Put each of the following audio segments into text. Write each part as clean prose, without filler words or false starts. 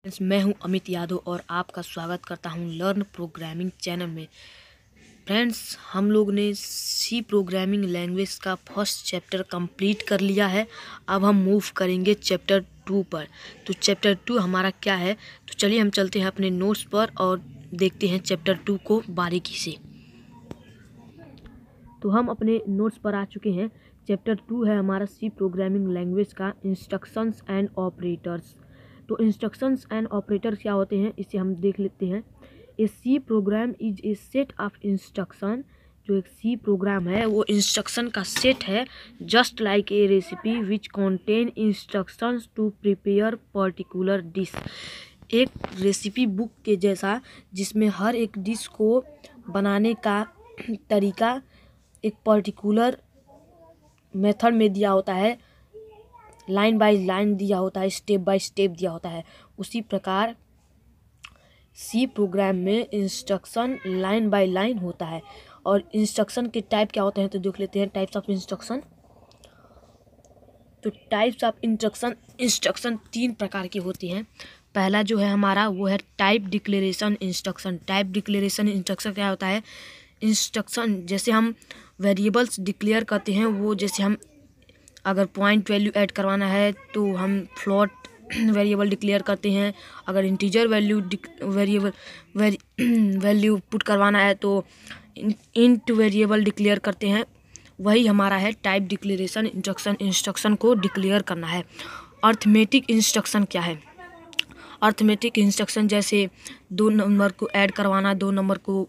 Friends, मैं हूं अमित यादव और आपका स्वागत करता हूं लर्न प्रोग्रामिंग चैनल में। फ्रेंड्स, हम लोग ने सी प्रोग्रामिंग लैंग्वेज का फर्स्ट चैप्टर कंप्लीट कर लिया है। अब हम मूव करेंगे चैप्टर 2 पर। तो चैप्टर 2 हमारा क्या है, तो चलिए हम चलते हैं अपने नोट्स पर और देखते हैं चैप्टर 2 को बारीकी से। तो हम अपने नोट्स पर आ चुके हैं। चैप्टर 2 है हमारा सी प्रोग्रामिंग लैंग्वेज का इंस्ट्रक्शंस एंड ऑपरेटर्स। तो इंस्ट्रक्शंस एंड ऑपरेटर क्या होते हैं, इसे हम देख लेते हैं। A C program is a set of instruction. जो एक सी प्रोग्राम है वो इंस्ट्रक्शन का सेट है, just like a recipe which contain instructions to prepare particular dish. एक रेसिपी बुक के जैसा, जिसमें हर एक डिश को बनाने का तरीका एक पर्टिकुलर मेथड में दिया होता है, लाइन बाय लाइन दिया होता है, स्टेप बाय स्टेप दिया होता है। उसी प्रकार सी प्रोग्राम में इंस्ट्रक्शन लाइन बाय लाइन होता है। और इंस्ट्रक्शन के टाइप क्या होते हैं तो देख लेते हैं। Types of instruction. तो टाइप्स ऑफ इंस्ट्रक्शन 3 प्रकार की होती हैं। पहला जो है हमारा वो है type declaration instruction. Type declaration instruction क्या होता है, इंस्ट्रक्शन जैसे हम वेरिएबल्स डिक्लेयर करते हैं, वो जैसे हम अगर पॉइंट वैल्यू ऐड करवाना है तो हम फ्लोट वेरिएबल डिक्लेयर करते हैं। अगर इंटीजर वैल्यू पुट करवाना है तो इंट वेरिएबल डिक्लेयर करते हैं। वही हमारा है टाइप डिक्लेरेशन इंस्ट्रक्शन को डिक्लेयर करना है। अर्थमेटिक इंस्ट्रक्शन क्या है, अर्थमेटिक इंस्ट्रक्शन जैसे 2 नंबर को ऐड करवाना, 2 नंबर को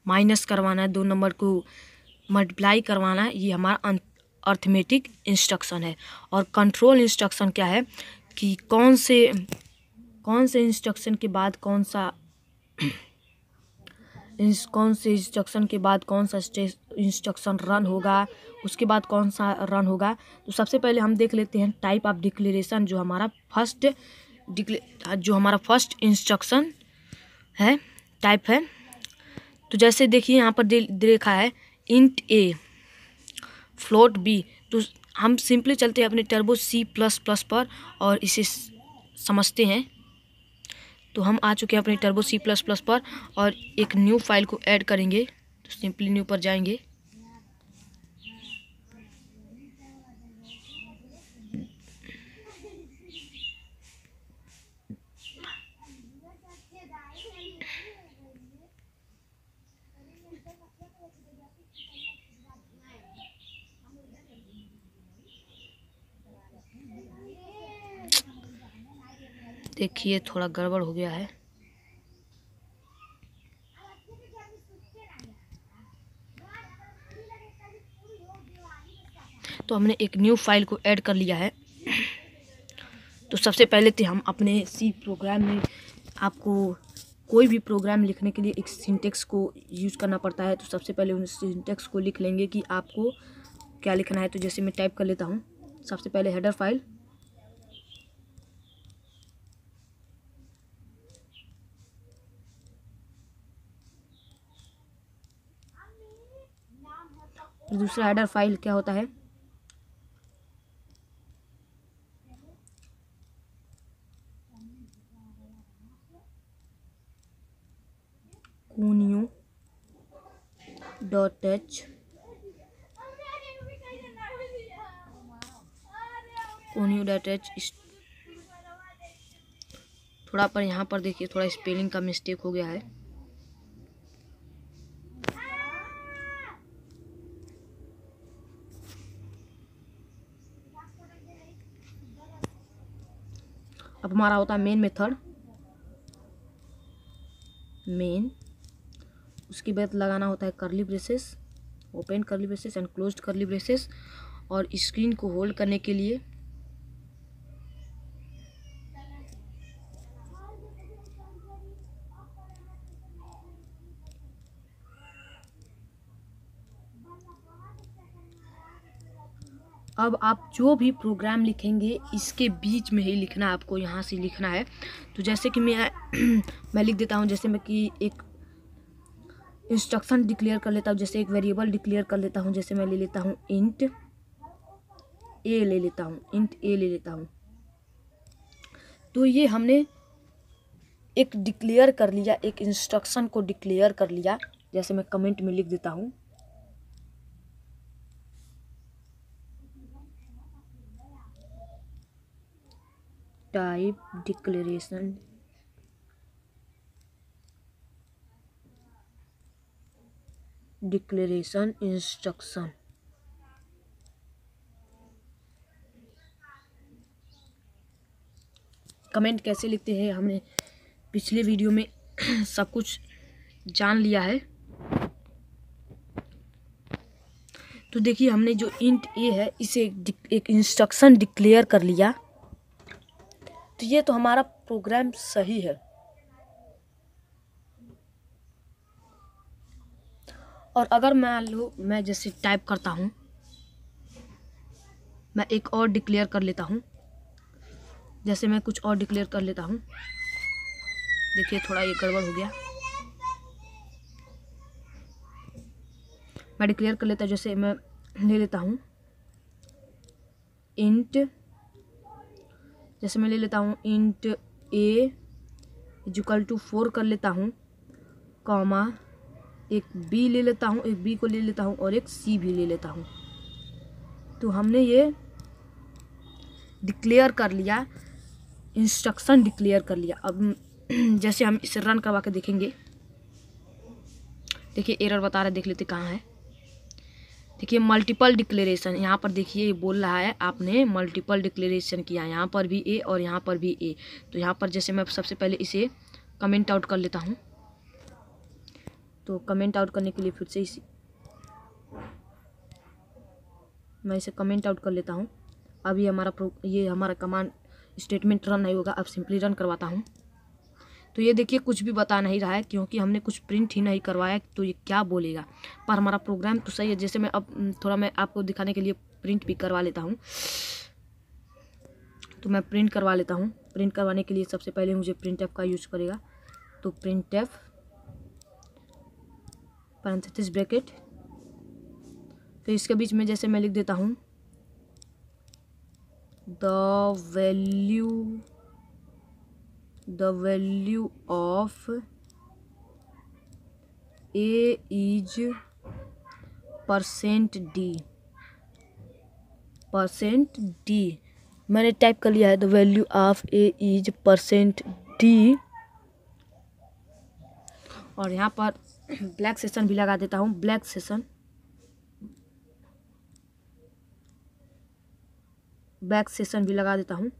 माइनस करवाना, 2 नंबर को मल्टीप्लाई करवाना, ये हमारा अर्थमेटिक इंस्ट्रक्शन है। और कंट्रोल इंस्ट्रक्शन क्या है कि कौन से इंस्ट्रक्शन के बाद कौन से इंस्ट्रक्शन के बाद कौन सा इंस्ट्रक्शन रन होगा, उसके बाद कौन सा रन होगा। तो सबसे पहले हम देख लेते हैं टाइप ऑफ डिक्लेरेशन, जो हमारा फर्स्ट इंस्ट्रक्शन है, टाइप है। तो जैसे देखिए यहाँ पर देखा है इंट ए फ्लोट बी। तो हम सिंपली चलते हैं अपने टर्बो C++ पर और इसे समझते हैं। तो हम आ चुके हैं अपने टर्बो C++ पर और एक न्यू फाइल को ऐड करेंगे। तो सिंपली न्यू पर जाएंगे। देखिए थोड़ा गड़बड़ हो गया है। तो हमने एक न्यू फाइल को ऐड कर लिया है। तो सबसे पहले तो हम अपने सी प्रोग्राम में, आपको कोई भी प्रोग्राम लिखने के लिए एक सिंटेक्स को यूज़ करना पड़ता है। तो सबसे पहले उन सिंटेक्स को लिख लेंगे कि आपको क्या लिखना है। तो जैसे मैं टाइप कर लेता हूँ, सबसे पहले हेडर फाइल, दूसरा हेडर फाइल क्या होता है, conio.h। थोड़ा पर यहाँ पर देखिए थोड़ा स्पेलिंग का मिस्टेक हो गया है। अब हमारा होता है मेन मेथड, मेन। उसके बाद लगाना होता है curly braces, open curly braces and closed curly braces. और स्क्रीन को होल्ड करने के लिए अब आप जो भी प्रोग्राम लिखेंगे इसके बीच में ही लिखना, आपको यहाँ से लिखना है। तो जैसे कि मैं लिख देता हूँ, जैसे मैं कि एक इंस्ट्रक्शन डिक्लेयर कर लेता हूँ, जैसे एक वेरिएबल डिक्लेयर कर लेता हूँ। जैसे मैं ले लेता हूँ इंट ए ले लेता हूँ। तो ये हमने एक डिक्लेयर कर लिया, एक इंस्ट्रक्शन को डिक्लेयर कर लिया। जैसे मैं कमेंट में लिख देता हूँ, टाइप डिक्लेरेशन इंस्ट्रक्शन। कमेंट कैसे लिखते हैं हमने पिछले वीडियो में सब कुछ जान लिया है। तो देखिए हमने जो इंट ए है इसे एक इंस्ट्रक्शन डिक्लेयर कर लिया, तो ये तो हमारा प्रोग्राम सही है। और अगर मान लो मैं जैसे टाइप करता हूँ, मैं एक और डिक्लेयर कर लेता हूँ, जैसे मैं कुछ और डिक्लेयर कर लेता हूँ। देखिए थोड़ा ये गड़बड़ हो गया। मैं डिक्लेयर कर लेता हूँ, जैसे मैं ले लेता हूँ इंट, जैसे मैं ले लेता हूँ इंट ए इक्वल टू 4 कर लेता हूँ, कॉमा एक बी ले लेता हूँ, एक बी को ले लेता हूँ और एक सी भी ले लेता हूँ। तो हमने ये डिक्लेयर कर लिया, इंस्ट्रक्शन डिक्लेयर कर लिया। अब जैसे हम इसे रन करवा के देखेंगे, देखिए एरर बता रहा है, देख लेते कहाँ है। देखिए मल्टीपल डिक्लेरेशन, यहाँ पर देखिए ये बोल रहा है आपने मल्टीपल डिक्लेरेशन किया, यहाँ पर भी ए और यहाँ पर भी ए। तो यहाँ पर जैसे मैं सबसे पहले इसे कमेंट आउट कर लेता हूँ। तो कमेंट आउट करने के लिए फिर से मैं इसे कमेंट आउट कर लेता हूँ। अभी ये हमारा कमांड स्टेटमेंट रन नहीं होगा, अब सिंपली रन करवाता हूँ। तो ये देखिए कुछ भी बता नहीं रहा है, क्योंकि हमने कुछ प्रिंट ही नहीं करवाया, तो ये क्या बोलेगा। पर हमारा प्रोग्राम तो सही है। जैसे मैं अब थोड़ा मैं आपको दिखाने के लिए प्रिंट भी करवा लेता हूँ। तो मैं प्रिंट करवा लेता हूँ। प्रिंट करवाने के लिए सबसे पहले मुझे प्रिंट एफ का यूज करेगा। तो प्रिंट एफ पैरेंथेसिस ब्रैकेट, फिर इसके बीच में जैसे मैं लिख देता हूँ the value of a is %d। मैंने टाइप कर लिया है the value of a is %d। और यहाँ पर ब्लैक सेशन भी लगा देता हूँ, ब्लैक सेशन भी लगा देता हूँ।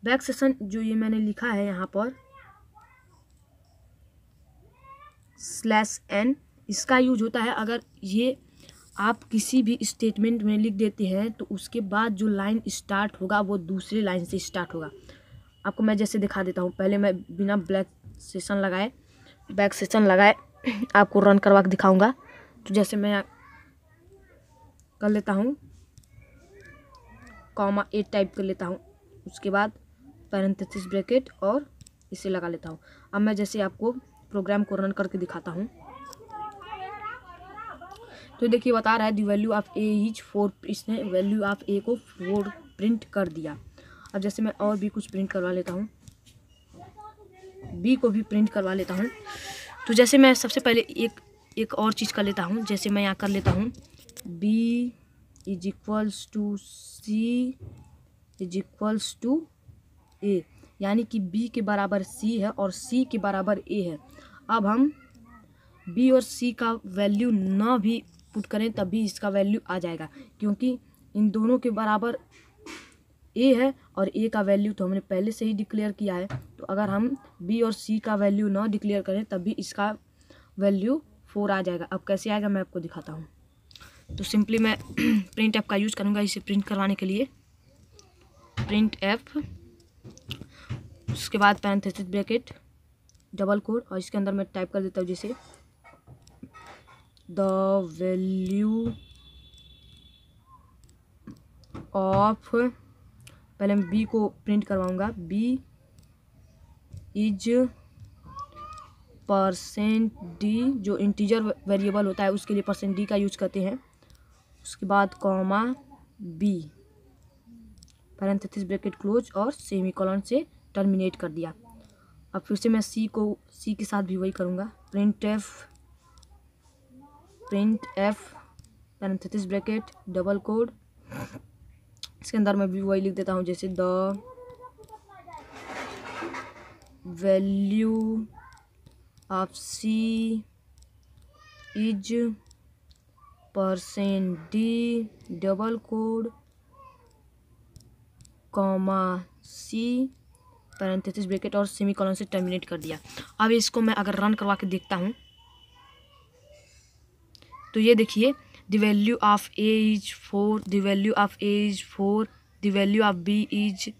बैक सेशन जो ये मैंने लिखा है यहाँ पर /n, इसका यूज होता है अगर ये आप किसी भी स्टेटमेंट में लिख देते हैं तो उसके बाद जो लाइन स्टार्ट होगा वो दूसरी लाइन से स्टार्ट होगा। आपको मैं जैसे दिखा देता हूँ। पहले मैं बिना बैक सेशन लगाए आपको रन करवा के दिखाऊंगा। तो जैसे मैं कर लेता हूँ कॉमा 8 टाइप कर लेता हूँ, उसके बाद पैरेंथेसिस ब्रैकेट और इसे लगा लेता हूँ। अब मैं जैसे आपको प्रोग्राम को रन करके दिखाता हूँ। तो देखिए बता रहा है दी वैल्यू ऑफ ए इज 4, इसने वैल्यू ऑफ ए को 4 प्रिंट कर दिया। अब जैसे मैं और भी कुछ प्रिंट करवा लेता हूँ, बी को भी प्रिंट करवा लेता हूँ। तो जैसे मैं सबसे पहले एक और चीज़ कर लेता हूँ। जैसे मैं यहाँ कर लेता हूँ B is equals to C is equals to A, यानी कि बी के बराबर सी है और सी के बराबर ए है। अब हम बी और सी का वैल्यू ना भी पुट करें तब भी इसका वैल्यू आ जाएगा, क्योंकि इन दोनों के बराबर ए है और ए का वैल्यू तो हमने पहले से ही डिक्लेयर किया है। तो अगर हम बी और सी का वैल्यू ना डिक्लेयर करें तब भी इसका वैल्यू 4 आ जाएगा। अब कैसे आएगा मैं आपको दिखाता हूँ। तो सिंपली मैं प्रिंट एफ का यूज़ करूँगा इसे प्रिंट करवाने के लिए। प्रिंट एफ, उसके बाद पैरेंथेसिस ब्रैकेट डबल कोड और इसके अंदर मैं टाइप कर देता हूँ जैसे द वैल्यू ऑफ, पहले मैं बी को प्रिंट करवाऊँगा, बी इज %d, जो इंटीजर वेरिएबल होता है उसके लिए %d का यूज करते हैं। उसके बाद comma B, parenthesis bracket close और सेमीकोलन से टर्मिनेट कर दिया। अब फिर से मैं सी के साथ भी वही करूँगा, print f parenthesis bracket double quote, इसके अंदर मैं भी वही लिख देता हूँ, जैसे the value of C is %d double quote comma C parenthesis bracket और सेमीकोलन से टर्मिनेट कर दिया। अब इसको मैं अगर रन करवा के देखता हूँ तो ये देखिए, the value of A is 4, the value of A is 4, the value of B is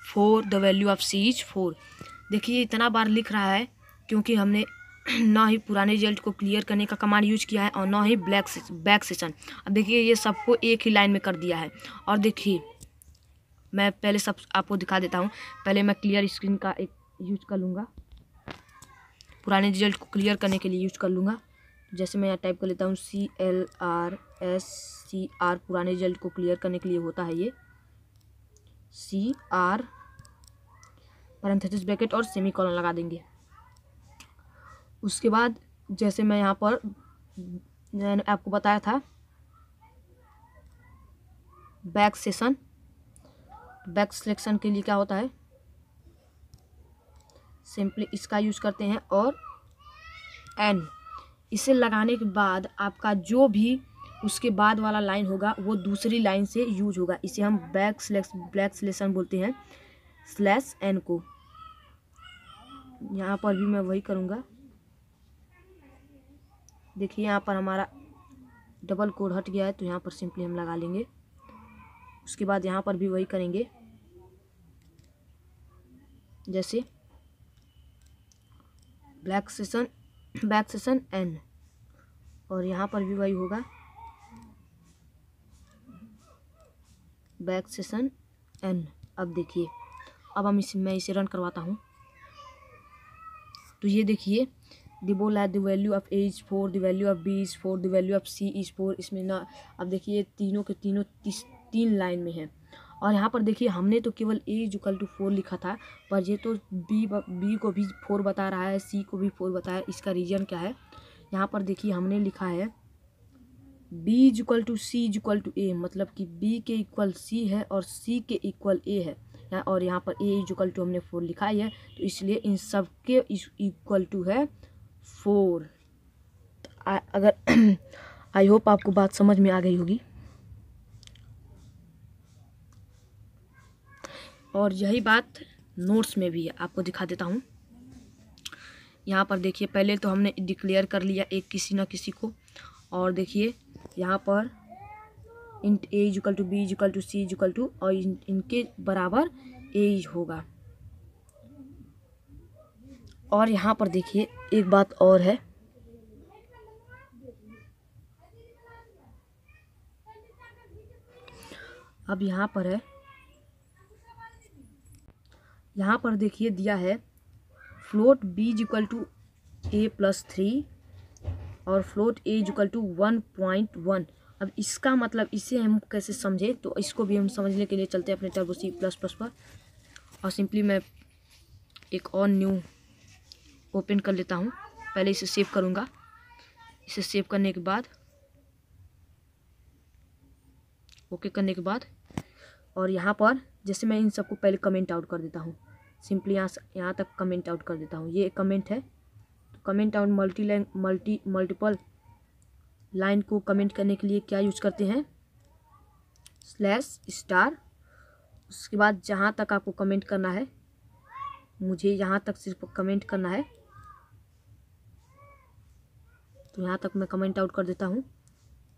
4, the value of C is 4। देखिए इतना बार लिख रहा है क्योंकि हमने ना ही पुराने रिजल्ट को क्लियर करने का कमांड यूज किया है और ना ही बैक सेशन। अब देखिए ये सबको एक ही लाइन में कर दिया है। और देखिए मैं पहले सब आपको दिखा देता हूँ। पहले मैं क्लियर स्क्रीन का एक यूज कर लूँगा, पुराने रिजल्ट को क्लियर करने के लिए यूज कर लूँगा। जैसे मैं यहाँ टाइप कर लेता हूँ CLRSCR, पुराने रिजल्ट को क्लियर करने के लिए होता है ये CR पैरेंथेसिस ब्रैकेट और सेमीकोलन लगा देंगे। उसके बाद जैसे मैं यहाँ पर मैंने आपको बताया था बैक सिलेक्शन के लिए क्या होता है, सिंपली इसका यूज करते हैं और एन, इसे लगाने के बाद आपका जो भी उसके बाद वाला लाइन होगा वो दूसरी लाइन से यूज होगा। इसे हम बैक सिलेक्शन बोलते हैं /n को। यहाँ पर भी मैं वही करूँगा। देखिए यहाँ पर हमारा डबल कोड हट गया है तो यहाँ पर सिंपली हम लगा लेंगे। उसके बाद यहाँ पर भी वही करेंगे, जैसे बैक सेशन n, और यहाँ पर भी वही होगा बैक सेशन n। अब देखिए, अब मैं इसे रन करवाता हूँ तो ये देखिए, द बोला है the value of A is 4, the value of B is 4, the value of C is 4। इसमें ना अब देखिए तीनों के तीनों तीन लाइन में है। और यहाँ पर देखिए हमने तो केवल ए इक्वल टू 4 लिखा था, पर ये तो बी को भी 4 बता रहा है, सी को भी 4 बताया। इसका रीजन क्या है, यहाँ पर देखिए हमने लिखा है B equal to C equal to A, मतलब कि बी के इक्वल सी है और सी के इक्वल ए है। और यहाँ पर ए इक्वल टू हमने 4 लिखा है, तो इसलिए इन सब के इक्वल टू है 4। अगर आई होप आपको बात समझ में आ गई होगी। और यही बात नोट्स में भी है, आपको दिखा देता हूँ। यहाँ पर देखिए पहले तो हमने डिक्लेयर कर लिया एक किसी ना किसी को, और देखिए यहाँ पर int A equal to B equal to C equal to, और इनके बराबर ए होगा। और यहाँ पर देखिए एक बात और है, अब यहाँ पर है, यहाँ पर देखिए दिया है float B equal to a+3 और फ्लोट a इक्वल टू 1.1। अब इसका मतलब इसे हम कैसे समझे, तो इसको भी हम समझने के लिए चलते हैं अपने टर्बो C++ पर। और सिंपली मैं एक और न्यू ओपन कर लेता हूँ। पहले इसे सेव करूँगा। इसे सेव करने के बाद ओके करने के बाद, और यहाँ पर जैसे मैं इन सबको पहले कमेंट आउट कर देता हूँ, सिंपली यहाँ तक कमेंट आउट कर देता हूँ। ये कमेंट है, तो कमेंट आउट मल्टीपल लाइन को कमेंट करने के लिए क्या यूज करते हैं, /*। उसके बाद जहाँ तक आपको कमेंट करना है, मुझे यहाँ तक सिर्फ कमेंट करना है, तो यहाँ तक मैं कमेंट आउट कर देता हूँ,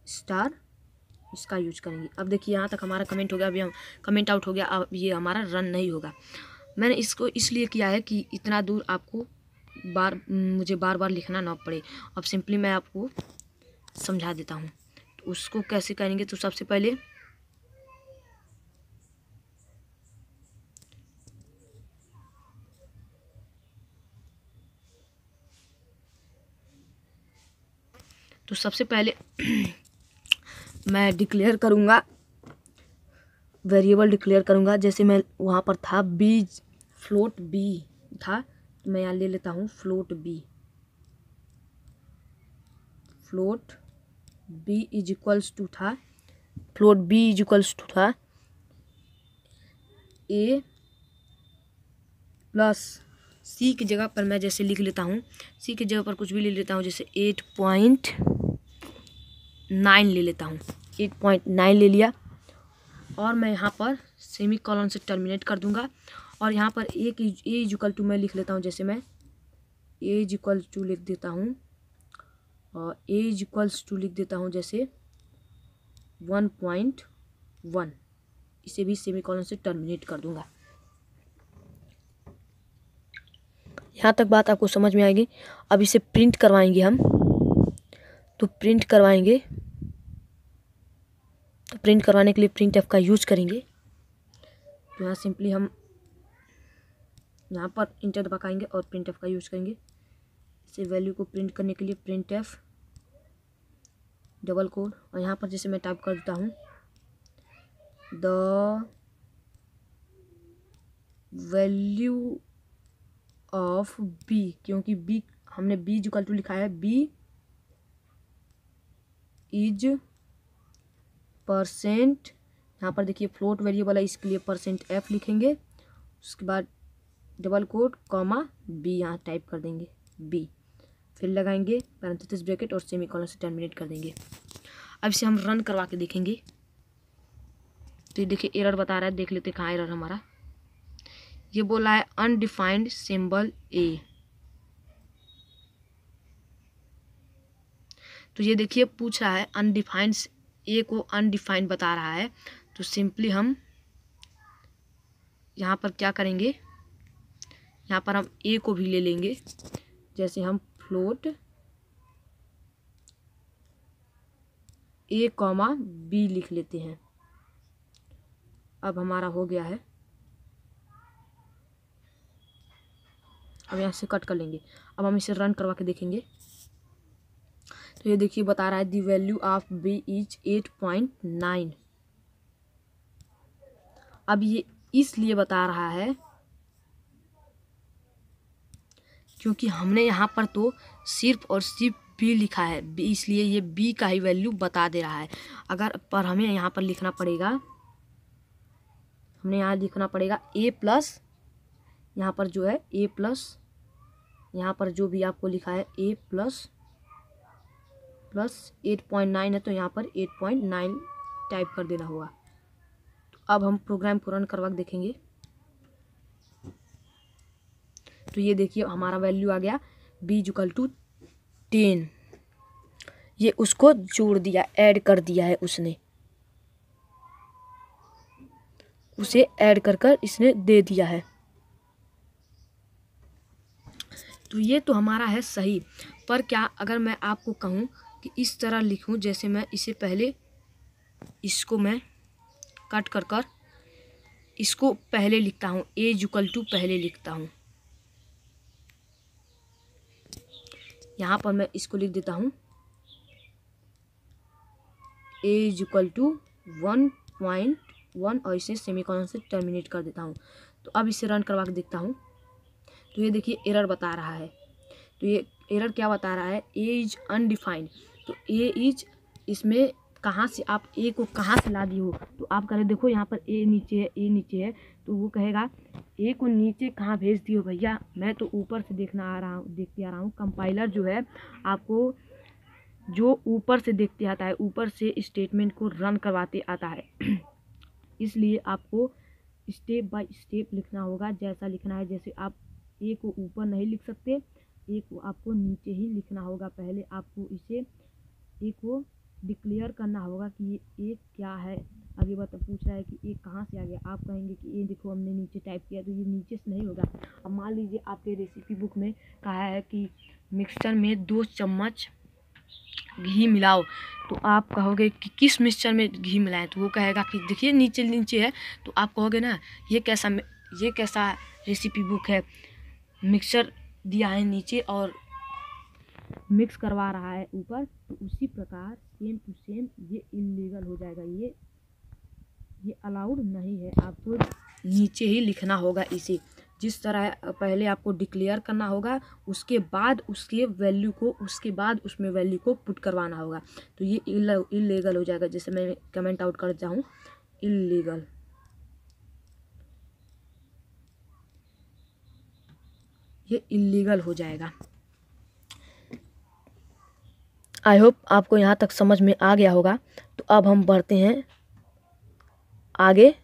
*, इसका यूज करेंगे। अब देखिए यहाँ तक हमारा कमेंट हो गया, अभी हम कमेंट आउट हो गया। अब ये हमारा रन नहीं होगा। मैंने इसको इसलिए किया है कि इतना दूर आपको मुझे बार बार लिखना ना पड़े। अब सिंपली मैं आपको समझा देता हूँ तो उसको कैसे करेंगे। तो सबसे पहले मैं डिक्लेयर करूँगा, वेरिएबल डिक्लेयर करूँगा। जैसे मैं वहाँ पर था बी फ्लोट बी था, तो मैं यहाँ ले लेता हूँ float B. Float B is equals to था, float B is equals to था ए प्लस सी की जगह पर मैं जैसे लिख लेता हूँ, सी की जगह पर कुछ भी ले लेता हूँ, जैसे 8.9 ले लेता हूँ, 8.9 ले लिया। और मैं यहाँ पर सेमी कॉलन से टर्मिनेट कर दूंगा। और यहाँ पर ए इज इक्वल टू मैं लिख लेता हूँ, जैसे मैं ए इज इक्वल टू लिख देता हूँ, और ए इज इक्वल्स टू लिख देता हूँ जैसे 1.1। इसे भी सेमी कॉलन से टर्मिनेट कर दूंगा। यहाँ तक बात आपको समझ में आएगी। अब इसे प्रिंट करवाएंगे हम, तो प्रिंट करवाएंगे, तो प्रिंट करवाने के लिए प्रिंट एफ का यूज करेंगे। तो यहाँ सिंपली हम यहाँ पर इंटर दबाएंगे और प्रिंट एफ का यूज करेंगे। इसे वैल्यू को प्रिंट करने के लिए प्रिंट एफ डबल कोड, और यहाँ पर जैसे मैं टाइप कर देता हूँ द वैल्यू ऑफ बी, क्योंकि बी हमने बी इक्वल टू लिखा है, बी इज परसेंट, यहाँ पर देखिए फ्लोट वेरिएबल है इसके लिए परसेंट एफ लिखेंगे, उसके बाद डबल कोड कॉमा बी यहाँ टाइप कर देंगे बी, फिर लगाएंगे पैरेंथेसिस ब्रैकेट और सेमीकोलन से टर्मिनेट कर देंगे। अब इसे हम रन करवा के देखेंगे। तो ये देखिए एरर बता रहा है, देख लेते कहाँ एरर हमारा। ये बोला है अनडिफाइंड सिंबल ए। तो ये देखिए पूछ रहा है अनडिफाइंड, ए को अनडिफाइंड बता रहा है। तो सिंपली हम यहाँ पर क्या करेंगे, यहाँ पर हम ए को भी ले लेंगे, जैसे हम फ्लोट ए कॉमा बी लिख लेते हैं। अब हमारा हो गया है, अब यहाँ से कट कर लेंगे। अब हम इसे रन करवा के देखेंगे। तो ये देखिए बता रहा है दी वैल्यू ऑफ बी इज 8.9। अब ये इसलिए बता रहा है क्योंकि हमने यहाँ पर तो सिर्फ और सिर्फ बी लिखा है, इसलिए ये बी का ही वैल्यू बता दे रहा है। अगर पर हमें यहाँ पर लिखना पड़ेगा, हमने यहाँ लिखना पड़ेगा ए प्लस, यहाँ पर जो है ए प्लस, यहाँ पर जो भी आपको लिखा है ए प्लस 8.9 है, तो यहाँ पर 8.9 टाइप कर देना होगा। तो अब हम प्रोग्राम को रन करवा के देखेंगे। तो ये देखिए हमारा वैल्यू आ गया b इक्वल टू 10। ये उसको जोड़ दिया, ऐड कर दिया है उसने, उसे ऐड कर कर इसने दे दिया है। तो ये तो हमारा है सही। पर क्या अगर मैं आपको कहूँ कि इस तरह लिखूँ, जैसे मैं इसे पहले इसको मैं कट कर कर इसको पहले लिखता हूँ, ए इक्वल टू पहले लिखता हूँ, यहाँ पर मैं इसको लिख देता हूँ ए इक्वल टू 1.1 और इसे सेमीकोलन से टर्मिनेट कर देता हूँ। तो अब इसे रन करवा के देखता हूँ। तो ये देखिए एरर बता रहा है। तो ये एरर क्या बता रहा है, ए इज अनडिफाइंड। तो ए इज, इसमें कहाँ से आप ए को कहाँ से ला दी हो, तो आप कह रहे देखो यहाँ पर ए नीचे है, ए नीचे है, तो वो कहेगा ए को नीचे कहाँ भेज दियो भैया, मैं तो ऊपर से देखते आ रहा हूँ। कंपाइलर जो है आपको जो ऊपर से देखते आता है, ऊपर से स्टेटमेंट को रन करवाते आता है। इसलिए आपको स्टेप बाय स्टेप लिखना होगा। जैसा लिखना है, जैसे आप ए को ऊपर नहीं लिख सकते, ए को आपको नीचे ही लिखना होगा। पहले आपको इसे ए को डिक्लेयर करना होगा कि ये ए क्या है। अभी पूछ रहा है कि ए कहाँ से आ गया, आप कहेंगे कि ये देखो हमने नीचे टाइप किया, तो ये नीचे से नहीं होगा। अब मान लीजिए आपके रेसिपी बुक में कहा है कि मिक्सचर में 2 चम्मच घी मिलाओ, तो आप कहोगे कि किस मिक्सचर में घी मिलाएं, तो वो कहेगा कि देखिए नीचे नीचे है, तो आप कहोगे ना ये कैसा रेसिपी बुक है, मिक्सचर दिया है नीचे और मिक्स करवा रहा है ऊपर। तो उसी प्रकार सेम टू सेम ये इलीगल हो जाएगा, ये अलाउड नहीं है, आपको नीचे ही लिखना होगा इसे। जिस तरह पहले आपको डिक्लेयर करना होगा, उसके बाद उसके वैल्यू को, उसके बाद उसमें वैल्यू को पुट करवाना होगा। तो ये इलीगल हो जाएगा। जैसे मैं कमेंट आउट करता हूँ इलीगल, ये इलीगल हो जाएगा। आई होप आपको यहाँ तक समझ में आ गया होगा। तो अब हम बढ़ते हैं आगे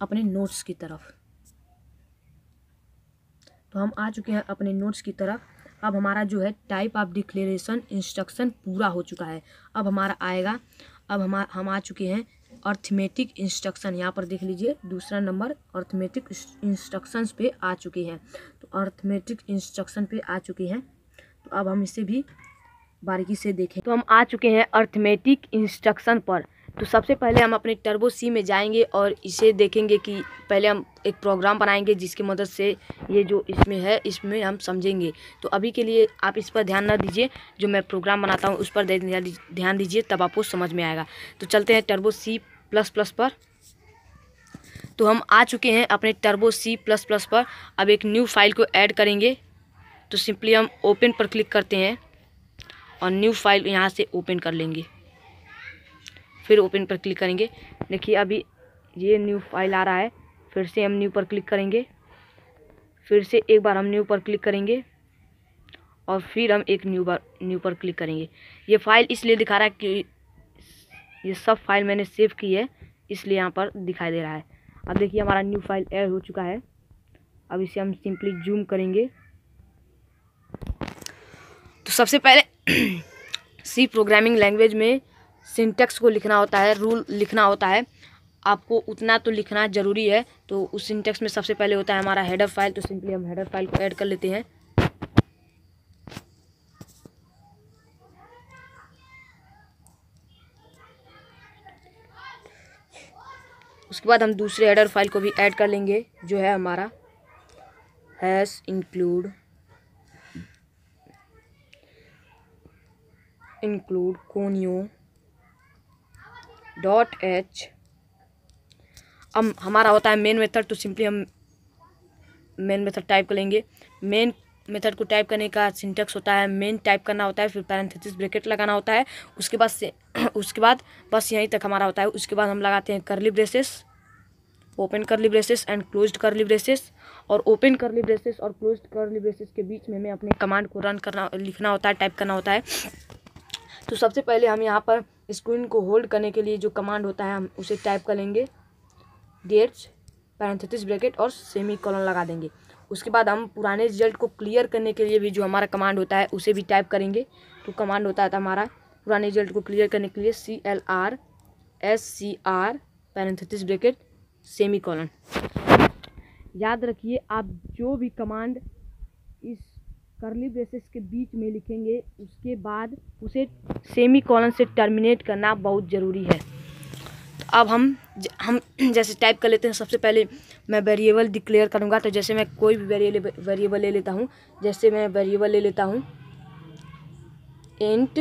अपने नोट्स की तरफ। तो हम आ चुके हैं अपने नोट्स की तरफ। अब हमारा जो है टाइप ऑफ डिक्लेरेशन इंस्ट्रक्शन पूरा हो चुका है। अब हमारा आएगा, अब हम आ चुके हैं अर्थमेटिक इंस्ट्रक्शन। यहाँ पर देख लीजिए दूसरा नंबर अर्थमेटिक इंस्ट्रक्शंस पे आ चुके हैं। तो अर्थमेटिक इंस्ट्रक्शन पे आ चुके हैं। तो अब हम इसे भी बारीकी से देखें। तो हम आ चुके हैं अर्थमेटिक इंस्ट्रक्शन पर। तो सबसे पहले हम अपने टर्बो सी में जाएंगे और इसे देखेंगे कि पहले हम एक प्रोग्राम बनाएंगे जिसकी मदद से ये जो इसमें है इसमें हम समझेंगे। तो अभी के लिए आप इस पर ध्यान ना दीजिए, जो मैं प्रोग्राम बनाता हूँ उस पर ध्यान दीजिए, तब आपको समझ में आएगा। तो चलते हैं टर्बो C++ पर। तो हम आ चुके हैं अपने टर्बो C++ पर। अब एक न्यू फाइल को ऐड करेंगे। तो सिंपली हम ओपन पर क्लिक करते हैं और न्यू फाइल यहाँ से ओपन कर लेंगे। फिर ओपन पर क्लिक करेंगे। देखिए अभी ये न्यू फाइल आ रहा है। फिर से हम न्यू पर क्लिक करेंगे, फिर से एक बार हम न्यू पर क्लिक करेंगे और फिर हम एक न्यू पर क्लिक करेंगे। ये फाइल इसलिए दिखा रहा है कि ये सब फाइल मैंने सेव की है, इसलिए यहाँ पर दिखाई दे रहा है। अब देखिए हमारा न्यू फाइल ऐड हो चुका है। अब इसे हम सिंपली जूम करेंगे। तो सबसे पहले सी प्रोग्रामिंग लैंग्वेज में सिंटैक्स को लिखना होता है, रूल लिखना होता है। आपको उतना तो लिखना ज़रूरी है। तो उस सिंटैक्स में सबसे पहले होता है हमारा हेडर फाइल। तो सिंपली हम हेडर फाइल को ऐड कर लेते हैं। उसके बाद हम दूसरे हेडर फाइल को भी ऐड कर लेंगे, जो है हमारा हैश इंक्लूड conio .h। अब हमारा होता है मेन मेथड। तो सिंपली हम मेन मेथड टाइप करेंगे। मेन मेथड को टाइप करने का सिंटैक्स होता है मेन टाइप करना होता है, फिर पैरेंथेसिस ब्रैकेट लगाना होता है। उसके बाद बस यहीं तक हमारा होता है। उसके बाद हम लगाते हैं curly braces, open curly braces and closed curly braces. और ओपन कर्ली ब्रेसेस और क्लोज्ड कर्ली ब्रेसेस के बीच में हमें अपने कमांड को लिखना होता है, टाइप करना होता है। तो सबसे पहले हम यहाँ पर स्क्रीन को होल्ड करने के लिए जो कमांड होता है हम उसे टाइप करेंगे, डेट्स पैरेंथेसिस ब्रैकेट और सेमी कॉलन लगा देंगे। उसके बाद हम पुराने रिजल्ट को क्लियर करने के लिए भी जो हमारा कमांड होता है उसे भी टाइप करेंगे। तो कमांड होता था हमारा पुराने रिजल्ट को क्लियर करने के लिए CLR parenthesis bracket semi colon. याद रखिए, आप जो भी कमांड इस कर्ली ब्रेसेस के बीच में लिखेंगे उसके बाद उसे सेमी कॉलन से टर्मिनेट करना बहुत ज़रूरी है। तो अब हम जैसे टाइप कर लेते हैं। सबसे पहले मैं वेरिएबल डिक्लेयर करूँगा। तो जैसे मैं कोई भी वेरिएबल ले लेता हूँ। जैसे मैं वेरिएबल ले लेता हूँ इंट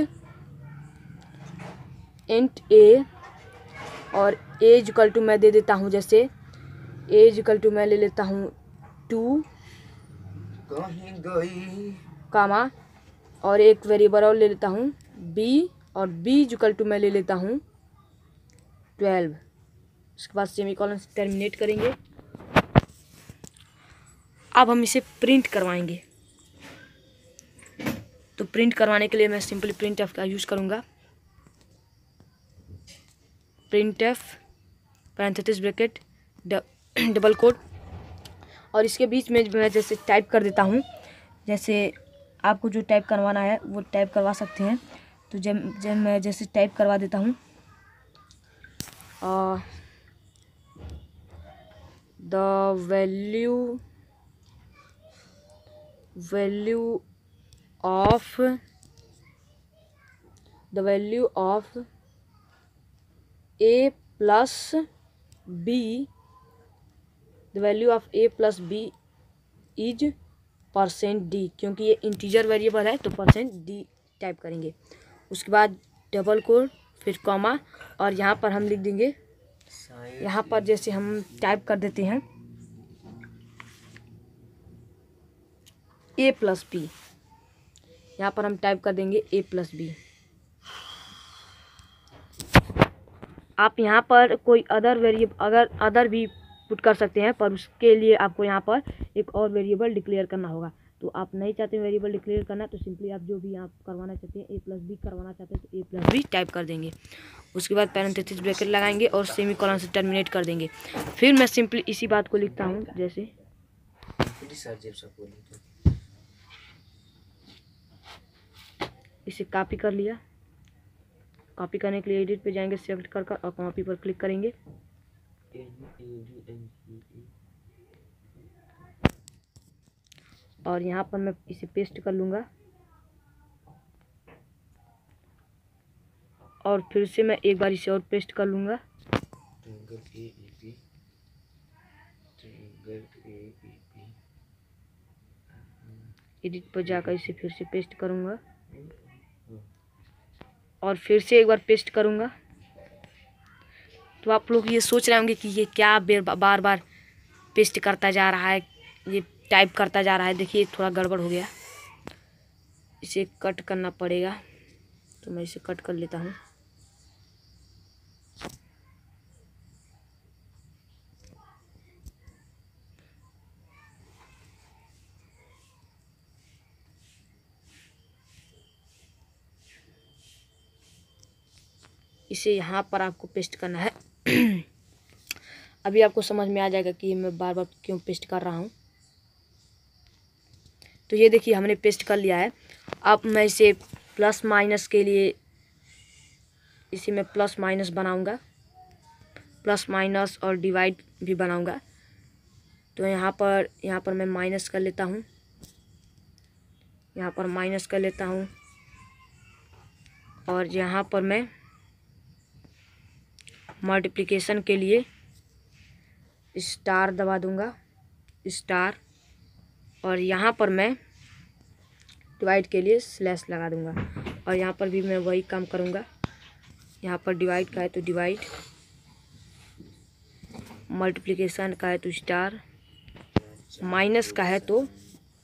ए और ए इक्वल टू मैं दे देता हूँ, जैसे ए इक्वल टू मैं ले लेता हूँ 2 कामा और एक वेरिएबल और ले लेता हूँ बी और बी इक्वल टू मैं ले लेता हूँ 12। उसके बाद सेमीकोलन से टर्मिनेट करेंगे। अब हम इसे प्रिंट करवाएंगे। तो प्रिंट करवाने के लिए मैं सिंपली प्रिंटफ का यूज़ करूँगा। Printf parenthesis bracket double quote और इसके बीच में मैं जैसे टाइप कर देता हूँ। जैसे आपको जो टाइप करवाना है वो टाइप करवा सकते हैं। तो जब मैं जैसे टाइप करवा देता हूँ the value of a plus b, the value of a plus b is %d, क्योंकि ये इंटीजर वेरिएबल है तो %d टाइप करेंगे। उसके बाद डबल कोड फिर कॉमा और यहाँ पर हम लिख देंगे, यहाँ पर जैसे हम टाइप कर देते हैं ए प्लस बी, यहाँ पर हम टाइप कर देंगे ए प्लस बी। आप यहाँ पर कोई अदर वेरिएबल अदर भी पुट कर सकते हैं, पर उसके लिए आपको यहाँ पर एक और वेरिएबल डिक्लेयर करना होगा। तो आप नहीं चाहते वेरिएबल डिक्लेयर करना, तो सिंपली आप जो भी आप करवाना चाहते हैं ए प्लस बी करवाना चाहते हैं तो ए प्लस बी टाइप कर देंगे। उसके बाद पैरेंथेसिस ब्रैकेट लगाएंगे और सेमीकोलन से टर्मिनेट कर देंगे। फिर मैं सिंपली इसी बात को लिखता हूँ, जैसे इसे कॉपी कर लिया। कॉपी करने के लिए एडिट पे जाएंगे, सेलेक्ट कर और कॉपी पर क्लिक करेंगे। और यहाँ पर मैं इसे पेस्ट कर लूँगा और फिर से मैं एक बार इसे और पेस्ट कर लूँगा। एडिट पर जाकर इसे फिर से पेस्ट करूँगा और फिर से एक बार पेस्ट करूँगा। तो आप लोग ये सोच रहे होंगे कि ये क्या बार बार पेस्ट करता जा रहा है, ये टाइप करता जा रहा है। देखिए थोड़ा गड़बड़ हो गया, इसे कट करना पड़ेगा, तो मैं इसे कट कर लेता हूँ। इसे यहाँ पर आपको पेस्ट करना है। अभी आपको समझ में आ जाएगा कि मैं बार बार क्यों पेस्ट कर रहा हूँ। तो ये देखिए हमने पेस्ट कर लिया है। अब मैं इसे प्लस माइनस के लिए इसे मैं प्लस माइनस बनाऊँगा, प्लस माइनस और डिवाइड भी बनाऊँगा। तो यहाँ पर मैं माइनस कर लेता हूँ, यहाँ पर माइनस कर लेता हूँ और यहाँ पर मैं मल्टीप्लिकेशन के लिए स्टार दबा दूँगा, स्टार, और यहाँ पर मैं डिवाइड के लिए स्लैश लगा दूँगा। और यहाँ पर भी मैं वही काम करूँगा। यहाँ पर डिवाइड का है तो डिवाइड, मल्टीप्लिकेशन का है तो स्टार, माइनस का है तो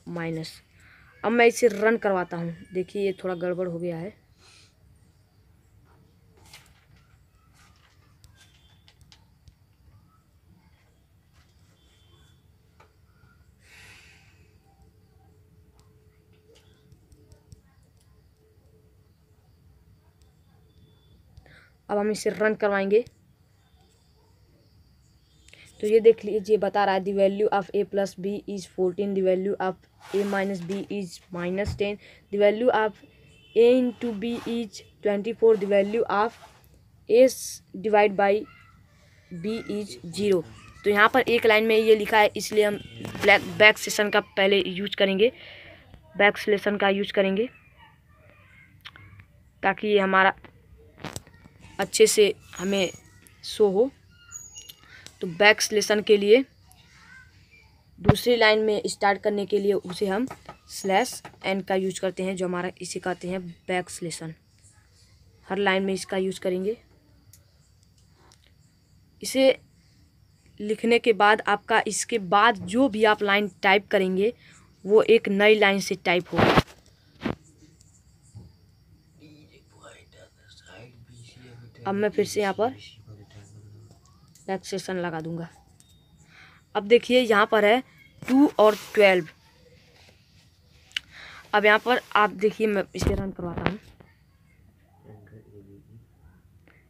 माइनस। अब मैं इसे रन करवाता हूँ। देखिए ये थोड़ा गड़बड़ हो गया है। अब हम इसे रन करवाएंगे तो ये देख लीजिए बता रहा है the value of A plus B is 14, the value of A minus B is -10, the value of A into B is 24, the value of A divide by B is 0। तो यहाँ पर एक लाइन में ये लिखा है, इसलिए हम बैक सेशन का पहले यूज करेंगे, बैक स्लेशन का यूज करेंगे ताकि ये हमारा अच्छे से हमें शो हो। तो बैक स्लेशन के लिए दूसरी लाइन में स्टार्ट करने के लिए उसे हम /n का यूज करते हैं, जो हमारा इसे कहते हैं बैक स्लेशन। हर लाइन में इसका यूज करेंगे। इसे लिखने के बाद आपका इसके बाद जो भी आप लाइन टाइप करेंगे वो एक नई लाइन से टाइप होगा। अब मैं फिर से यहाँ पर बैक सेशन लगा दूंगा। अब देखिए यहाँ पर है 2 और 12। अब यहाँ पर आप देखिए मैं इसे रन करवाता हूँ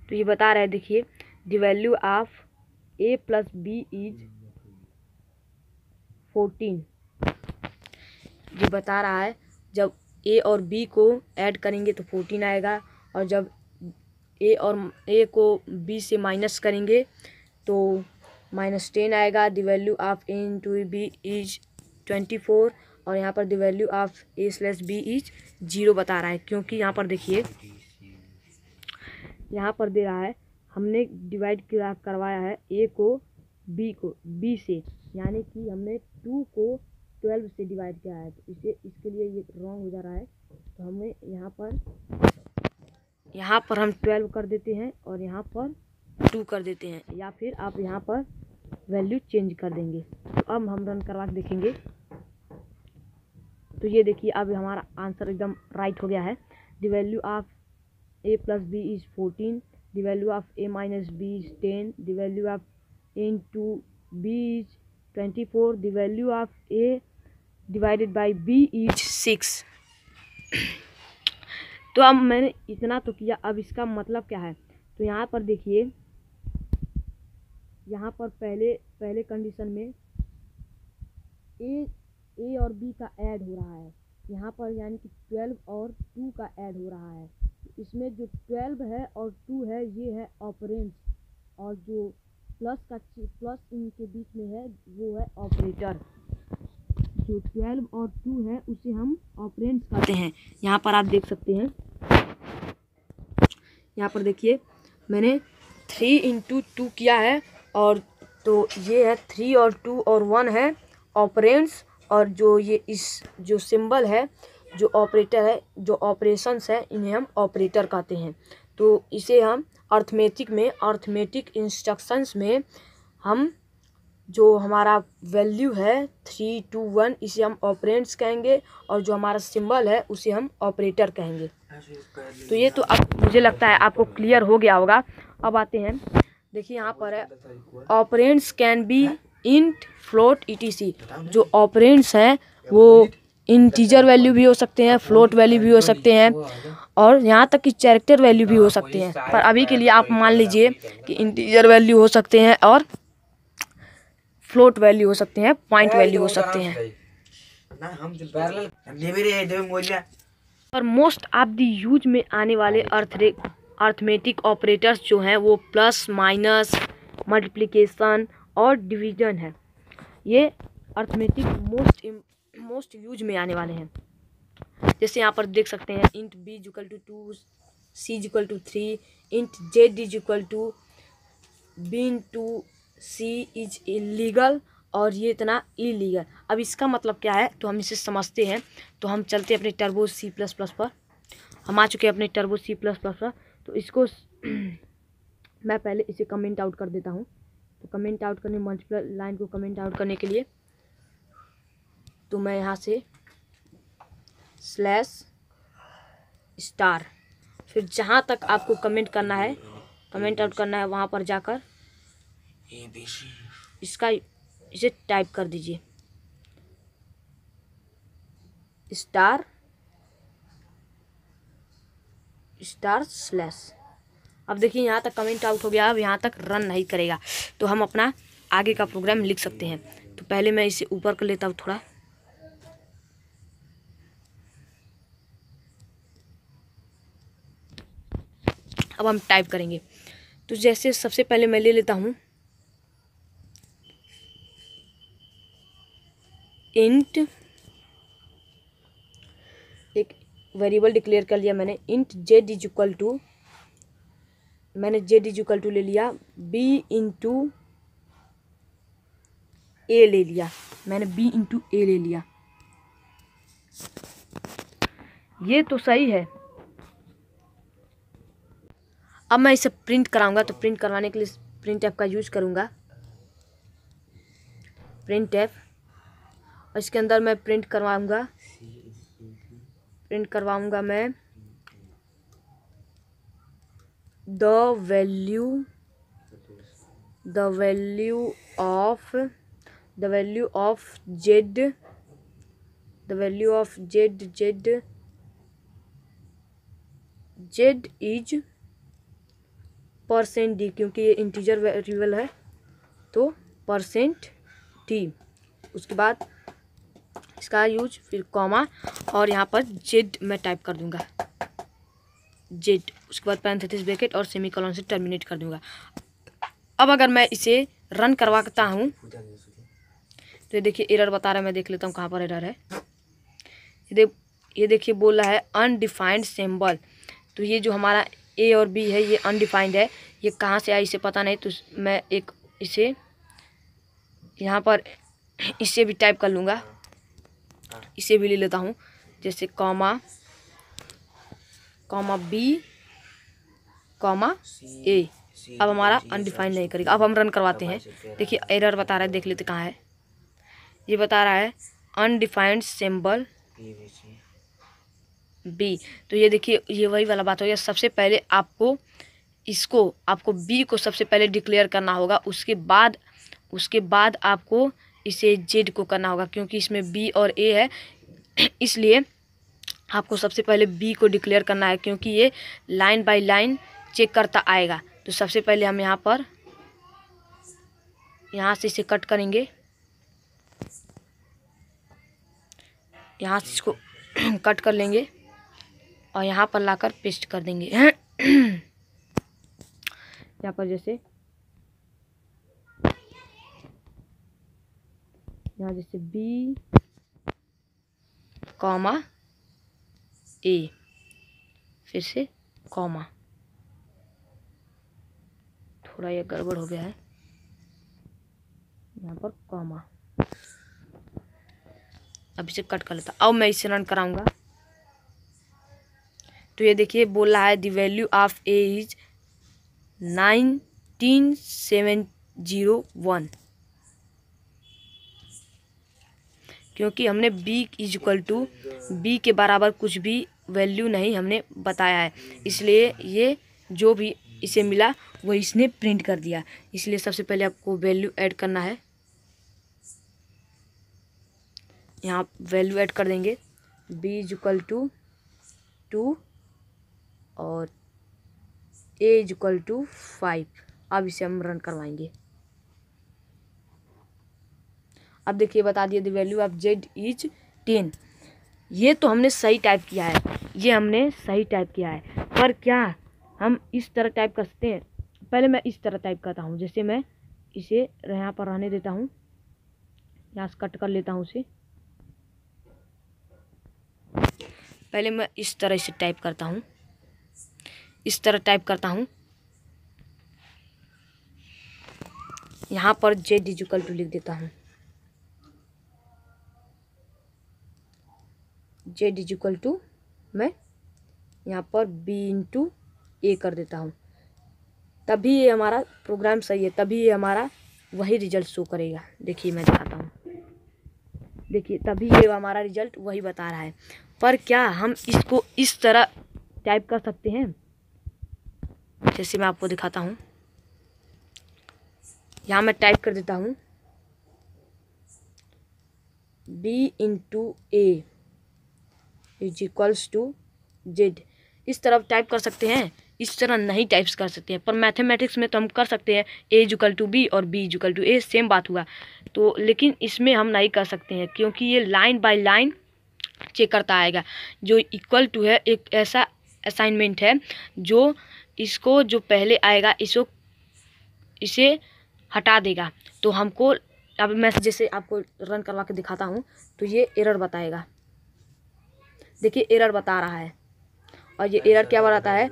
तो ये बता रहा है, देखिए the value of A plus B is 14। ये बता रहा है जब ए और बी को ऐड करेंगे तो 14 आएगा, और जब ए को बी से माइनस करेंगे तो -10 आएगा। The value of A into B is 24, और यहाँ पर the value of A slash B is 0 बता रहा है, क्योंकि यहाँ पर देखिए यहाँ पर दे रहा है हमने डिवाइड करवाया है ए को बी से, यानी कि हमने 2 को 12 से डिवाइड किया है। तो इसके लिए ये रॉन्ग हो जा रहा है। तो हमें यहाँ पर हम 12 कर देते हैं और यहाँ पर 2 कर देते हैं, या फिर आप यहाँ पर वैल्यू चेंज कर देंगे। तो अब हम रन करवा के देखेंगे। तो ये देखिए अब हमारा आंसर एकदम राइट हो गया है। The value of a plus B is 14, the value of a minus B is 10, the value of a into B is 24, the value of a divided by b is 6। तो अब मैंने इतना तो किया, अब इसका मतलब क्या है? तो यहाँ पर देखिए, यहाँ पर पहले कंडीशन में ए और बी का ऐड हो रहा है, यहाँ पर यानी कि 12 और 2 का ऐड हो रहा है। इसमें जो 12 है और 2 है ये है ऑपरेंड्स, और जो प्लस इनके बीच में है वो है ऑपरेटर। जो 12 और 2 है उसे हम ऑपरेंड्स कहते हैं। यहाँ पर आप देख सकते हैं, यहाँ पर देखिए मैंने 3 इंटू 2 किया है, और तो ये है 3 और 2 और 1 है ऑपरेंड्स, और जो ये इस जो सिंबल है, जो ऑपरेटर है, जो ऑपरेशंस है, इन्हें हम ऑपरेटर कहते हैं। तो इसे हम अर्थमेटिक इंस्ट्रक्शंस में हम जो हमारा वैल्यू है 3, 2, 1 इसे हम ऑपरेंड्स कहेंगे, और जो हमारा सिंबल है उसे हम ऑपरेटर कहेंगे। तो ये तो अब मुझे लगता है आपको क्लियर हो गया होगा। अब आते हैं, देखिए यहाँ पर है operands can be int, float, etc. जो ऑपरेंड्स हैं वो इंटीजर वैल्यू भी हो सकते हैं, फ्लोट वैल्यू भी हो सकते हैं, और यहाँ तक कि कैरेक्टर वैल्यू भी हो सकते हैं। पर अभी के लिए आप मान लीजिए कि इंटीजर वैल्यू हो सकते हैं और फ्लोट वैल्यू हो सकते हैं, पॉइंट वैल्यू हो सकते हैं। और मोस्ट ऑफ द यूज में आने वाले अर्थमेटिक ऑपरेटर्स जो हैं वो प्लस, माइनस, मल्टीप्लिकेशन और डिवीजन है। ये अर्थमेटिक मोस्ट यूज में आने वाले हैं। जैसे यहाँ पर देख सकते हैं, int b equal to 2, c equal to 3, int z equal to b into c is illegal, और ये इतना इलीगल। अब इसका मतलब क्या है तो हम इसे समझते हैं। तो हम चलते हैं अपने टर्बो C++ पर। हम आ चुके हैं अपने टर्बो C++ पर। तो इसको मैं पहले इसे कमेंट आउट कर देता हूँ। तो कमेंट आउट करने, मल्टीपल लाइन को कमेंट आउट करने के लिए तो मैं यहाँ से /, फिर जहाँ तक आपको कमेंट करना है, कमेंट आउट करना है, वहाँ पर जाकर इसे टाइप कर दीजिए //। अब देखिए यहाँ तक कमेंट आउट हो गया। अब यहाँ तक रन नहीं करेगा, तो हम अपना आगे का प्रोग्राम लिख सकते हैं। तो पहले मैं इसे ऊपर कर लेता हूँ थोड़ा। अब हम टाइप करेंगे। तो जैसे सबसे पहले मैं ले लेता हूँ इंट, एक वेरिएबल डिक्लेयर कर लिया मैंने, int z is equal to, मैंने z इज इक्वल टू ले लिया b इंटू a ले लिया, मैंने b इंटू a ले लिया। ये तो सही है। अब मैं इसे प्रिंट कराऊंगा। तो प्रिंट करवाने के लिए प्रिंट एफ का यूज करूंगा, प्रिंट एफ। और इसके अंदर मैं प्रिंट करवाऊंगा मैं the value of z is %d, क्योंकि ये इंटीजर वेरिएबल है तो %d। उसके बाद इसका यूज, फिर कॉमा, और यहाँ पर z मैं टाइप कर दूंगा z। उसके बाद पैरेंथेसिस ब्रैकेट और सेमीकोलन से टर्मिनेट कर दूंगा। अब अगर मैं इसे रन करवाता हूँ तो ये देखिए एरर बता रहा है। मैं देख लेता हूँ कहाँ पर एरर है। ये देखिए बोल रहा है अनडिफाइंड सिंबल। तो ये जो हमारा a और b है ये अनडिफाइंड है। ये कहाँ से आया इसे पता नहीं। तो मैं एक इसे यहाँ पर इसे भी टाइप कर लूँगा, इसे भी ले लेता हूँ, जैसे कॉमा b कॉमा a। अब हमारा अनडिफाइंड नहीं करेगा। अब हम रन करवाते हैं। देखिए एरर बता रहा है, देख लेते कहाँ है। ये बता रहा है अनडिफाइंड सिंबल बी। तो ये देखिए ये वही वाला बात हो गया। सबसे पहले आपको बी को सबसे पहले डिक्लेयर करना होगा, उसके बाद आपको इसे जेड को करना होगा, क्योंकि इसमें बी और ए है इसलिए आपको सबसे पहले बी को डिक्लेयर करना है, क्योंकि ये लाइन बाय लाइन चेक करता आएगा। तो सबसे पहले हम यहाँ से इसे कट करेंगे, यहाँ से इसको कट कर लेंगे और यहाँ पर लाकर पेस्ट कर देंगे यहाँ पर जैसे बी कॉमा ए, फिर से कॉमा, थोड़ा ये गड़बड़ हो गया है, यहाँ पर कॉमा। अब इसे कट कर लेता। अब मैं इसे रन कराऊंगा तो ये देखिए बोल रहा है the value of A is 19701, क्योंकि हमने बी के बराबर कुछ भी वैल्यू नहीं हमने बताया है, इसलिए ये जो भी इसे मिला वो इसने प्रिंट कर दिया। इसलिए सबसे पहले आपको वैल्यू ऐड करना है, यहाँ वैल्यू ऐड कर देंगे b इज इक्वल टू 2 और a इज इक्वल टू 5। अब इसे हम रन करवाएंगे। अब देखिए बता दिए the value of z is 10। ये तो हमने सही टाइप किया है, पर क्या हम इस तरह टाइप कर सकते हैं? पहले मैं इस तरह टाइप करता हूँ, जैसे मैं इसे यहाँ पर रहने देता हूँ, यहाँ से कट कर लेता हूँ उसे। पहले मैं इस तरह से टाइप करता हूँ, यहाँ पर z इज इक्वल टू लिख देता हूँ, z इज इक्वल टू मैं यहाँ पर b इंटू ए कर देता हूँ, तभी ये हमारा प्रोग्राम सही है, तभी ये हमारा वही रिजल्ट शो करेगा। देखिए मैं दिखाता हूँ, देखिए तभी ये हमारा रिजल्ट वही बता रहा है। पर क्या हम इसको इस तरह टाइप कर सकते हैं? जैसे मैं आपको दिखाता हूँ, यहाँ मैं टाइप कर देता हूँ b into A is equals to Z. इस तरह टाइप कर सकते हैं, इस तरह नहीं टाइप कर सकते हैं। पर मैथमेटिक्स में तो हम कर सकते हैं a is equal to B और b is equal to A, same बात हुआ। तो लेकिन इसमें हम नहीं कर सकते हैं, क्योंकि ये लाइन बाय लाइन चेक करता आएगा। जो इक्वल टू है एक ऐसा असाइनमेंट है जो इसको जो पहले आएगा इसे हटा देगा। तो हमको अब मैं जैसे आपको रन करवा के दिखाता हूँ तो ये एरर बताएगा। देखिए एरर बता रहा है, और ये एरर क्या बताता है?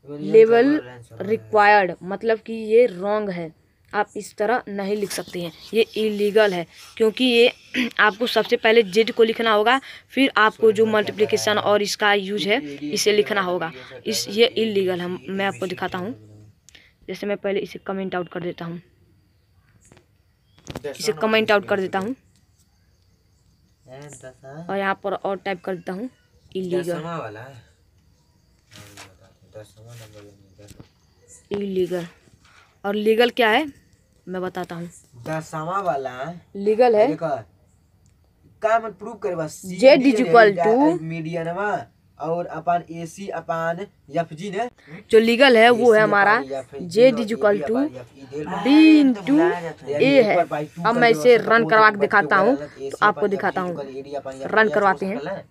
लेवल रिक्वायर्ड, मतलब कि ये रॉन्ग है, आप इस तरह नहीं लिख सकते हैं, ये इलीगल है। क्योंकि ये आपको सबसे पहले जेड को लिखना होगा, फिर आपको जो मल्टीप्लिकेशन और इसका यूज है इसे लिखना होगा। ये इलीगल है। मैं आपको दिखाता हूँ, जैसे मैं पहले इसे कमेंट आउट कर देता हूँ, और यहाँ पर और टाइप कर देता हूँ इलीगल। और लीगल क्या है मैं बताता हूँ। 10वां वाला लीगल है, का मत प्रूव करे बस जेड इज इक्वल टू मीडियनवा और अपन एसी अपन एफजी ने। जो लीगल है वो है हमारा Z is equal to B into A है। अब मैं इसे रन करवा के दिखाता हूँ, तो आपको दिखाता हूँ, रन करवाते हैं।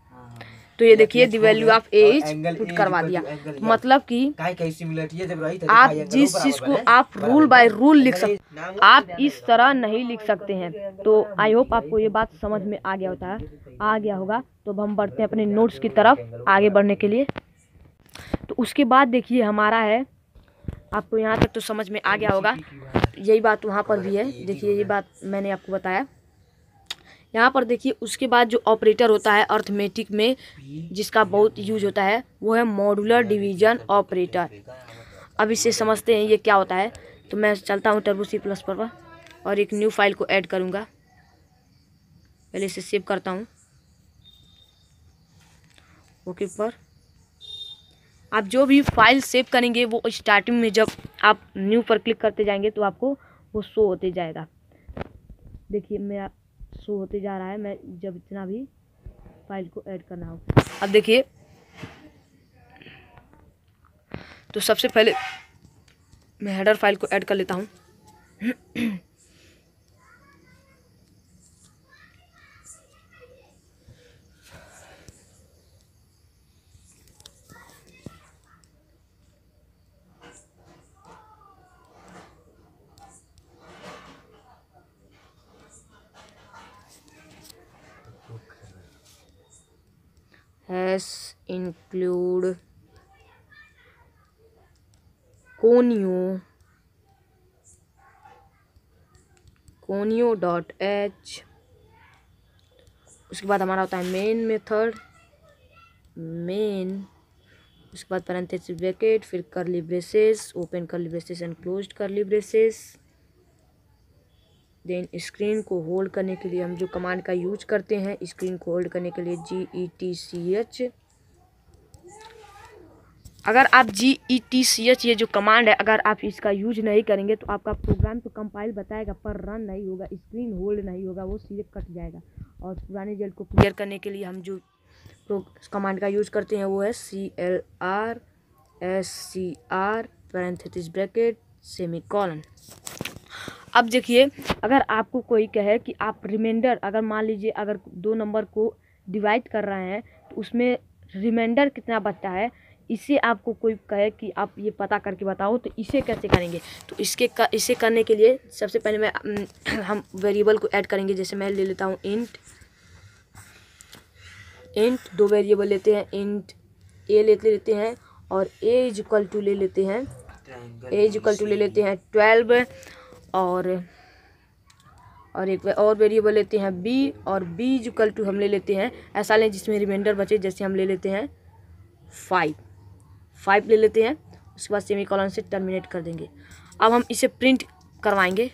तो ये देखिए the value of A is put करवा दिया। मतलब कि आप जिस चीज़ को आप रूल बाय रूल लिख सकते, आप इस तरह नहीं लिख सकते हैं। तो आई होप आपको ये बात समझ में आ गया होगा। तो अब हम बढ़ते हैं अपने नोट्स की तरफ आगे बढ़ने के लिए। तो उसके बाद देखिए हमारा है, आपको यहाँ तक तो समझ में आ गया होगा, यही बात वहाँ पर भी है। देखिए ये बात मैंने आपको बताया। यहाँ पर देखिए उसके बाद जो ऑपरेटर होता है अर्थमेटिक में जिसका बहुत यूज होता है वो है मॉड्यूलर डिवीजन ऑपरेटर। अब इसे समझते हैं ये क्या होता है। तो मैं चलता हूँ टर्बो C++ पर और एक न्यू फाइल को ऐड करूँगा। पहले इसे सेव करता हूँ। ओके पर आप जो भी फाइल सेव करेंगे वो स्टार्टिंग में जब आप न्यू पर क्लिक करते जाएंगे तो आपको वो शो होते जाएगा। देखिए मेरा शो होते जा रहा है, मैं जब इतना भी फाइल को ऐड करना हो। अब देखिए, तो सबसे पहले मैं हेडर फाइल को ऐड कर लेता हूँ। Hash include conio dot H. उसके बाद हमारा होता है मेन मेथड, उसके बाद पैरेंथेसिस ब्रैकेट, फिर curly braces, open curly braces and closed curly braces. Then screen को होल्ड करने के लिए हम जो कमांड का यूज करते हैं, स्क्रीन को होल्ड करने के लिए GETCH। अगर आप GETCH ये जो कमांड है, अगर आप इसका यूज नहीं करेंगे तो आपका प्रोग्राम तो कंपाइल बताएगा पर रन नहीं होगा, स्क्रीन होल्ड नहीं होगा, वो सीधे कट जाएगा। और पुराने जेल को क्लियर करने के लिए हम जो कमांड का यूज करते हैं वो है CLR SCR parenthesis bracket semicolon. अब देखिए, अगर आपको कोई कहे कि आप रिमाइंडर, अगर मान लीजिए अगर 2 नंबर को डिवाइड कर रहे हैं तो उसमें रिमाइंडर कितना बचता है, इसे आपको कोई कहे कि आप ये पता करके बताओ, तो इसे कैसे करेंगे? तो इसे करने के लिए सबसे पहले हम वेरिएबल को ऐड करेंगे। जैसे मैं ले लेता हूँ इंट 2 वेरिएबल लेते हैं, इंट ए लेते हैं और a इज इक्वल टू ले लेते हैं 12 और एक और वेरिएबल लेते हैं b और b इज इक्वल टू हम ले लेते हैं, ऐसा लें जिसमें रिमाइंडर बचे। जैसे हम ले लेते हैं 5 ले लेते हैं, उसके बाद सेमीकोलन से टर्मिनेट कर देंगे। अब हम इसे प्रिंट करवाएंगे।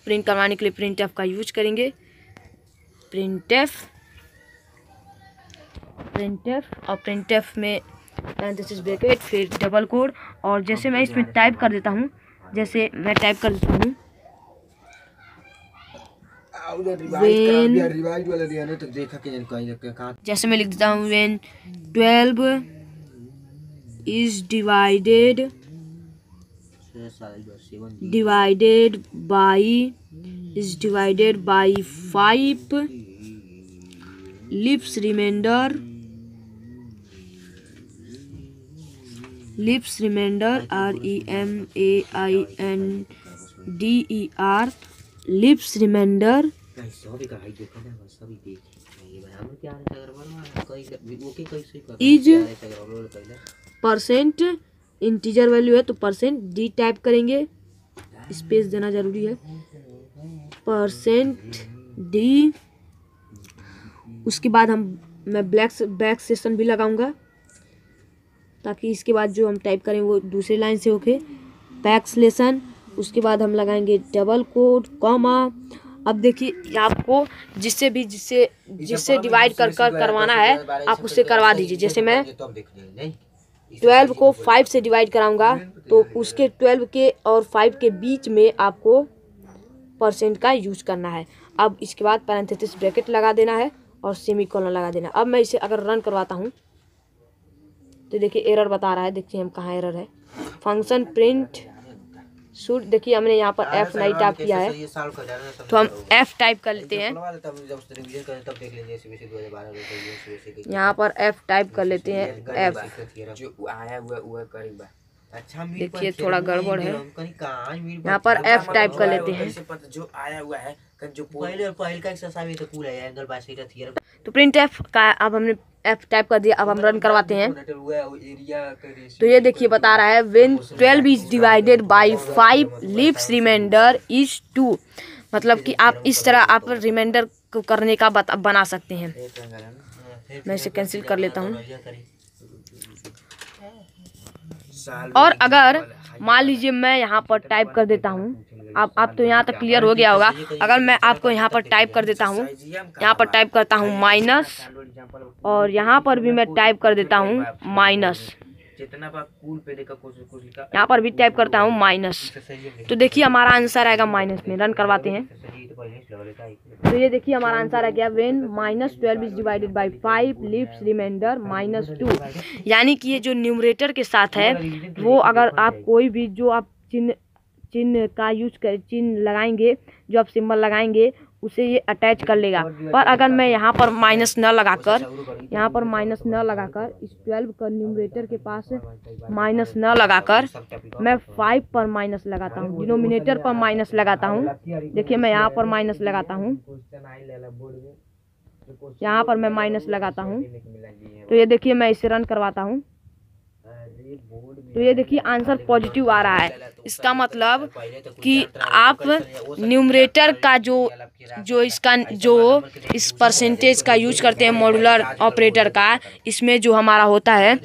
प्रिंट करवाने के लिए प्रिंटफ का यूज करेंगे, प्रिंटफ और प्रिंटफ में पैरेंथेसिस ब्रैकेट, फिर डबल कोड। और जैसे मैं इसमें टाइप कर देता हूँ, जैसे मैं टाइप कर देता हूँ जैसे मैं लिख देता हूँ when 12 is divided by 5 leaves remainder REMAINDER leaves remainder is percent, integer value है तो %d टाइप करेंगे, स्पेस देना जरूरी है, %d। उसके बाद मैं बैक सेशन भी लगाऊंगा ताकि इसके बाद जो हम टाइप करें वो दूसरी लाइन से होके बैक स्लेशन। उसके बाद हम लगाएंगे डबल कोड कॉमा। अब देखिए, आपको जिससे डिवाइड करवाना है आप उससे करवा दीजिए। जैसे मैं 12 को 5 से डिवाइड कराऊंगा तो उसके 12 के और 5 के बीच में आपको % का यूज करना है। अब इसके बाद पैरेंथेसिस ब्रैकेट लगा देना है और सेमीकोलन लगा देना। अब मैं इसे अगर रन करवाता हूँ तो देखिए एरर बता रहा है। देखिए हम कहाँ एरर है, फंक्शन प्रिंट शूट। देखिए हमने यहाँ पर F नहीं टाइप किया है तो हम F टाइप कर लेते हैं, यहाँ पर F टाइप कर लेते हैं F। देखिए थोड़ा गड़बड़ है, यहाँ पर F टाइप कर लेते हैं तो प्रिंट F का अब हमने F टाइप कर दिया। अब हम रन करवाते हैं तो ये देखिए बता रहा है when 12 is divided by 5 leaves remainder is 2। मतलब कि आप इस तरह आप रिमाइंडर को करने का बना सकते हैं। मैं इसे कैंसिल कर लेता हूँ। और अगर मान लीजिए मैं यहाँ पर टाइप कर देता हूँ आप तो यहाँ तक क्लियर हो गया होगा। अगर मैं आपको यहाँ पर टाइप कर देता हूँ, यहाँ पर टाइप करता हूँ माइनस, और यहाँ पर भी मैं टाइप कर देता हूँ माइनस, यहाँ पर भी टाइप करता हूँ माइनस, तो देखिए हमारा आंसर आएगा माइनस में। रन करवाते हैं तो ये देखिए हमारा आंसर आ गया when -12 is divided by 5 leaves remainder -2। यानी कि ये जो न्यूमरेटर के साथ है वो अगर आप कोई भी जो आप चिन्ह का यूज कर चिन्ह लगाएंगे, जो आप सिंबल लगाएंगे उसे ये अटैच कर लेगा। पर अगर मैं यहाँ पर माइनस न लगाकर इस 12 का न्यूमरेटर के पास माइनस न लगाकर मैं 5 पर माइनस लगाता हूँ, डिनोमिनेटर पर माइनस लगाता हूँ। देखिए मैं यहाँ पर माइनस लगाता हूँ, यहाँ पर मैं माइनस लगाता हूँ, तो ये देखिए मैं इसे रन करवाता हूँ तो ये देखिए आंसर पॉजिटिव आ रहा है। इसका मतलब कि आप न्यूमरेटर का जो इस परसेंटेज का यूज करते हैं मॉड्यूलर ऑपरेटर का, इसमें जो हमारा होता है,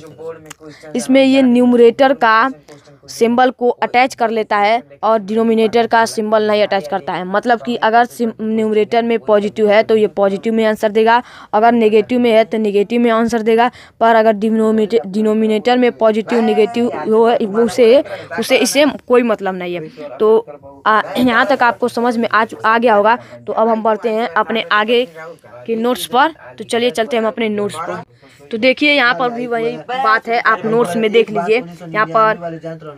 इसमें ये न्यूमरेटर का सिंबल को अटैच कर लेता है और डिनोमिनेटर का सिंबल नहीं अटैच करता है। मतलब कि अगर न्यूमरेटर में पॉजिटिव है तो ये पॉजिटिव में आंसर देगा, अगर नेगेटिव में है तो नेगेटिव में आंसर देगा। पर अगर डिनोमिनेटर में पॉजिटिव नेगेटिव हो उसे इससे कोई मतलब नहीं है। तो यहाँ तक आपको समझ में आ गया होगा। तो अब हम बढ़ते हैं अपने आगे के नोट्स पर। तो चलिए चलते हैं हम अपने नोट्स पर। तो देखिए यहाँ पर भी वही बात है, आप नोट्स में देख लीजिए। यहाँ पर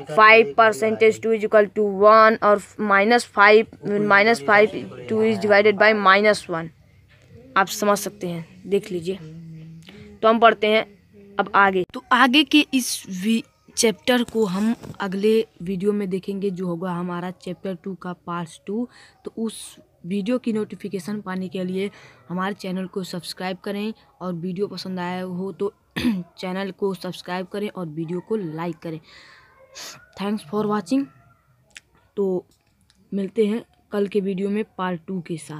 5% 2 = 1 और -5 2 इज डिवाइडेड बाय -1, आप समझ सकते हैं, देख लीजिए। तो हम पढ़ते हैं अब आगे। तो आगे के इस चैप्टर को हम अगले वीडियो में देखेंगे, जो होगा हमारा चैप्टर 2 का पार्ट 2। तो उस वीडियो की नोटिफिकेशन पाने के लिए हमारे चैनल को सब्सक्राइब करें, और वीडियो पसंद आया हो तो चैनल को सब्सक्राइब करें और वीडियो को लाइक करें। Thanks for watching. तो मिलते हैं कल के वीडियो में पार्ट 2 के साथ।